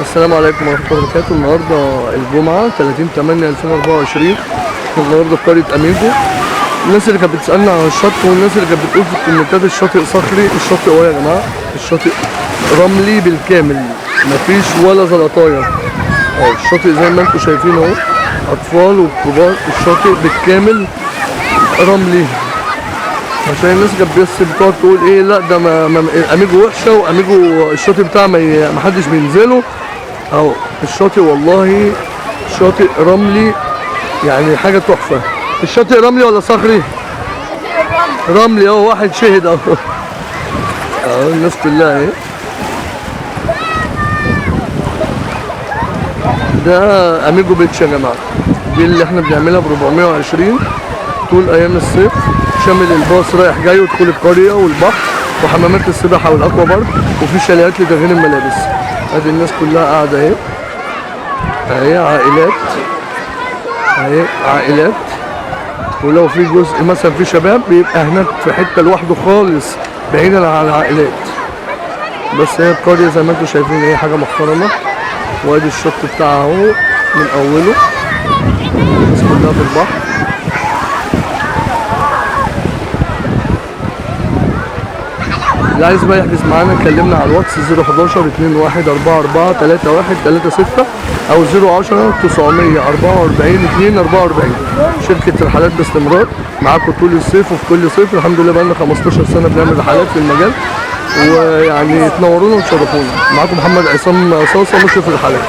السلام عليكم ورحمة الله وبركاته. النهارده الجمعة 30/8/2024. النهارده في قرية أميجو. الناس اللي كانت بتسألنا عن الشط والناس اللي كانت بتقول في الكومنتات الشاطئ صخري، الشاطئ اهو يا جماعة، الشاطئ رملي بالكامل، مفيش ولا زلطاية اهو. الشاطئ زي ما انتم شايفين اهو، أطفال وكبار، الشاطئ بالكامل رملي. عشان الناس كانت بس بتقعد تقول ايه، لا ده اميجو وحشه واميجو الشاطئ بتاعها ما حدش بينزله. اهو الشاطئ والله شاطئ رملي، يعني حاجه تحفه. الشاطئ رملي ولا صخري؟ رملي اهو، واحد شهد اهو. اهو الناس كلها اهي. ده اميجو بيتش يا جماعه، دي اللي احنا بنعملها ب 420 طول ايام الصيف، شامل الباص رايح جاي ودخول القريه والبحر وحمامات السباحه والاكوا بارك، وفي شاليهات لتغيير الملابس. ادي الناس كلها قاعده اهي، اهي عائلات، اهي عائلات. ولو في جزء مثلا في شباب بيبقى هناك في حته لوحده خالص بعيدا عن العائلات. بس هي القريه زي ما انتم شايفين هي حاجه محترمه. وادي الشط بتاعها اهو من اوله، الناس كلها في البحر. اللي عايز بقى يحجز معانا كلمنا على الواتس 011 21 44 31 36 او 010 944 244. شركة رحلات باستمرار معاكم طول الصيف وفي كل صيف. الحمد لله بقالنا 15 سنة بنعمل رحلات في المجال، ويعني تنورونا وتشرفونا. معاكم محمد عصام صاصة مشرف الرحلات.